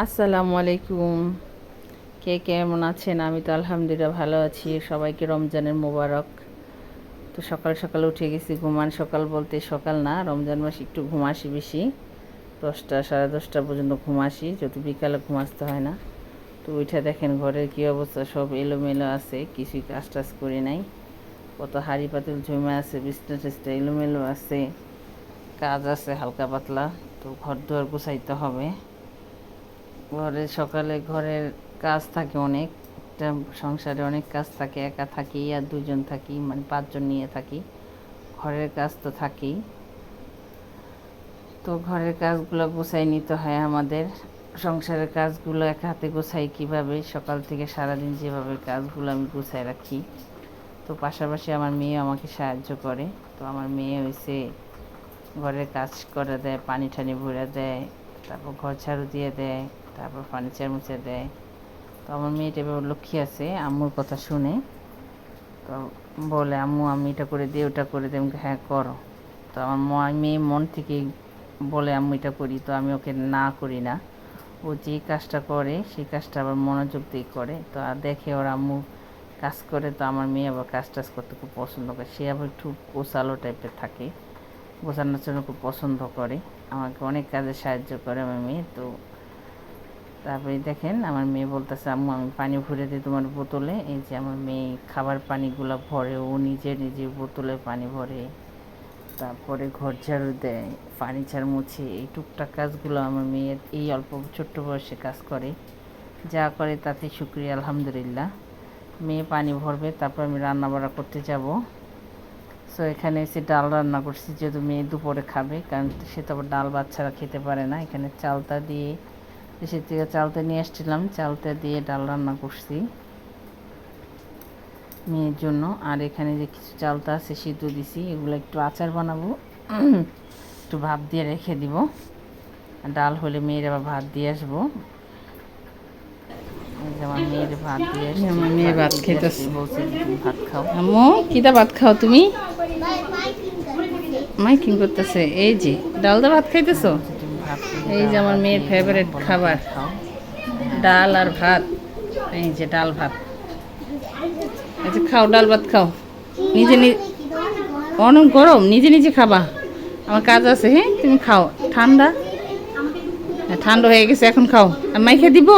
আসসালামু আলাইকুম। কে কেমন আছেন? আমি তো আলহামদুলিল্লাহ ভালো আছি। সবাইকে রমজানের মোবারক। তো সকাল সকাল উঠে গেছি ঘুমান। সকাল বলতে সকাল না, রমজান মাসে একটু ঘুমাসি বেশি। 10টা 10:30 পর্যন্ত ঘুমাসি, যদি বিকালে ঘুমাসতে হয় না। তো উঠে দেখেন ঘরের কী অবস্থা, সব এলোমেলো আছে, কিছুই কাজ টাজ করি নাই। কত হাঁড়ি পাতিল জমে আছে, বিছনা টিছনা এলোমেলো আছে, কাজ আছে হালকা পাতলা। তো ঘর দুয়ার গুছাইতে হবে। সকালে ঘরের কাজ থাকে অনেক, একটা সংসারে অনেক কাজ থাকে। একা থাকি আর দুজন থাকি, মানে 5 জন নিয়ে থাকি। ঘরের কাজ তো থাকেই। তো ঘরের কাজগুলো গুছাই নিতে হয় আমাদের। সংসারের কাজগুলো এক হাতে গুছাই কীভাবে, সকাল থেকে সারাদিন যেভাবে কাজগুলো আমি গুছাই রাখি। তো পাশাপাশি আমার মেয়ে আমাকে সাহায্য করে। তো আমার মেয়ে হয়েছে ঘরের কাজ করে দেয়, পানি টানি ভরে দেয়, তারপর ঘর ঝাড়ু দিয়ে দেয়, তারপর ফার্নিচার মুছে দেয়। তো আমার মেয়েটা এবার লক্ষ্মী আছে, আম্মুর কথা শুনে। তো বলে আম্মু আমি এটা করে দিই, ওটা করে দিই। আমাকে হ্যাঁ করো। তো আমার মেয়ে মন থেকেই বলে আম্মু এটা করি, তো আমি ওকে না করি না। ও যে কাজটা করে সেই কাজটা আবার মনোযোগ দিয়ে করে। তো আর দেখে ওর আম্মু কাজ করে, তো আমার মেয়ে আবার কাজ টাজ করতে খুব পছন্দ করে। সে আবার একটু গোছালো টাইপের থাকে, গোছানোর জন্য খুব পছন্দ করে। আমাকে অনেক কাজে সাহায্য করে আমার মেয়ে। তো তারপরে দেখেন আমার মেয়ে বলতেছে আম্মু আমি পানি ভরে দিই তোমার বোতলে। এই যে আমার মেয়ে খাবার পানিগুলো ভরে, ও নিজে নিজে বোতলে পানি ভরে, তারপরে ঘর ঝাড়ু দেয়, ফার্নিচার মুছে। এই টুকটাক কাজগুলো আমার মেয়ের এই অল্প ছোট্ট বয়সে কাজ করে। যা করে তাতে শুক্রিয়া আলহামদুলিল্লাহ। মেয়ে পানি ভরবে, তারপর আমি রান্না বান্না করতে যাব। সো এখানে এসে ডাল রান্না করছি, যেহেতু মেয়ে দুপুরে খাবে, কারণ সে তো আবার ডাল বাচ্চারা খেতে পারে না। এখানে চালতা দিয়ে, দেশের থেকে চালতা নিয়ে এসেছিলাম, চালতা দিয়ে ডাল রান্না করছি মেয়ের জন্য। আর এখানে যে কিছু চালতা আছে সিদ্ধ দিছি, এগুলো একটু আচার বানাবো, একটু ভাপ দিয়ে রেখে দিব। ডাল হলে মেয়ের আবার ভাত দিয়ে আসবো। আমার মেয়ের ভাত দিয়ে আসছি, আমার মেয়ে ভাত আসছি, খাইতেছে। বলছি তুমি ভাত খাও। আম্মু কিতা ভাত খাও তুমি? মাইকিং করতেছে। এই যে ডাল দা ভাত খাইতেছো? বলছি তুমি ভাত, এই যে ডাল আমার ভাত মেয়ের দিয়ে গেলাম, ফেভারিট বললাম খাবার, তুমি খাও। হ্যাঁ ডাল আর ভাত। এই যে ডাল ভাত। এই যে খাও, ডাল ভাত খাও। নিজে নিজে, অনেক গরম, নিজে নিজে খাবা। আমার কাজ আছে, হ্যাঁ তুমি খাও। ঠান্ডা, হ্যাঁ, ঠান্ডা হয়ে গেছে, এখন খাও। আর মাইখে দিব।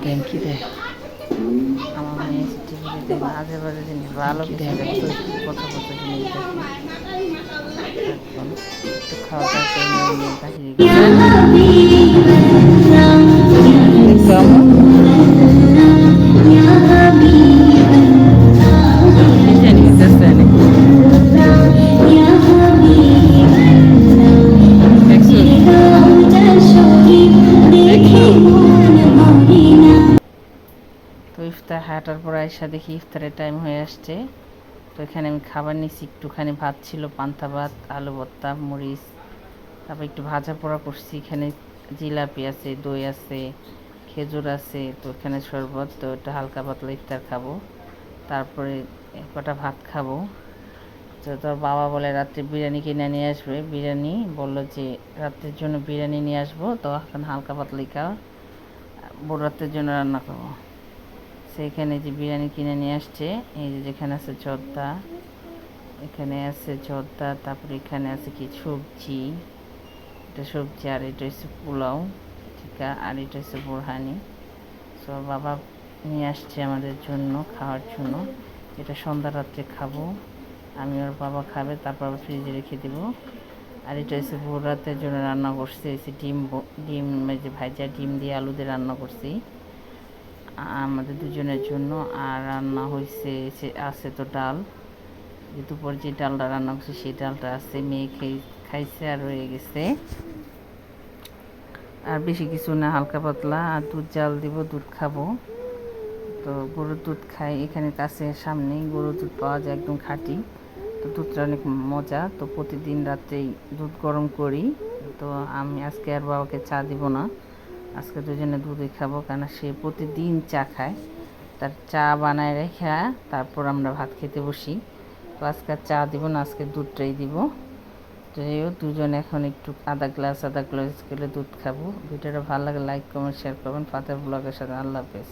দেন কি দেয়, আমার মেয়ে টিভিতে মাঝে মাঝে জিনিস, ভালো কি কিছু দেয় দেখে, দেখি। কত কত জিনিস দেখে। এখন একটু খাওয়া দাওয়া করে নিয়ে নিয়ে বাহিরে গেছে। দেখছো আম্মু? কি জানি হইতেছে অনেক। দেখছো? দেখছো? তো ইফতার হাঁটার পর আয়সা দেখি ইফতারের টাইম হয়ে আসছে। তো এখানে আমি খাবার নিচ্ছি, একটুখানি ভাত ছিল, পান্তা ভাত, আলু ভর্তা, মরিচ, তারপর একটু ভাজা পোড়া করছি। এখানে জিলাপি আছে, দই আছে, খেজুর আছে, তো এখানে শরবত। তো এটা হালকা পাতলা ইফতার খাবো, তারপরে কটা ভাত খাবো। তো তোর বাবা বলে রাত্রে বিরিয়ানি কিনে নিয়ে আসবে, বিরিয়ানি বললো যে রাত্রের জন্য বিরিয়ানি নিয়ে আসবো। তো এখন হালকা পাতলাই খাও, বড় রাত্রের জন্য রান্না করবো। সেইখানে যে বিরিয়ানি কিনে নিয়ে আসছে, এই যে যেখানে আছে জর্দা, এখানে আছে জর্দা, তারপরে এখানে আছে কি সবজি, এটা সবজি, আর এটা হচ্ছে পোলাও টিকা, আর এটা হচ্ছে বোরহানি। সো বাবা নিয়ে আসছে আমাদের জন্য খাওয়ার জন্য। এটা সন্ধ্যা রাত্রে খাবো, আমি ওর বাবা খাবে, তারপর আবার ফ্রিজে রেখে দেবো। আর এটা হচ্ছে ভোর রাতের জন্য রান্না করছি, হচ্ছে ডিম, ডিম এই যে ভাজা ডিম দিয়ে আলু দিয়ে রান্না করছি আমাদের দুজনের জন্য। আর রান্না হয়েছে, আছে তো ডাল, যে দুপুর যে ডালটা রান্না করছে সেই ডালটা আছে, মেয়ে খাইছে আর রয়ে গেছে। আর বেশি কিছু না, হালকা পাতলা। আর দুধ জাল দিব, দুধ খাবো। তো গরুর দুধ খাই, এখানে কাছে সামনেই গরুর দুধ পাওয়া যায়, একদম খাঁটি। তো দুধটা অনেক মজা। তো প্রতিদিন রাত্রেই দুধ গরম করি। তো আমি আজকে আর বাবাকে চা দিব না, আজকে দুজনে দুধই খাবো, কেন সে প্রতিদিন চা খায়। তার চা বানায় রেখে তারপর আমরা ভাত খেতে বসি। তো আজকে আর চা দিব না, আজকে দুধটাই দিব। যাইও দুজন এখন একটু আধা গ্লাস করে দুধ খাবো। ভিডিওটা ভালো লাগে লাইক কমেন্ট শেয়ার করবেন। ফাতের ব্লগের সাথে আল্লাহ হাফেজ।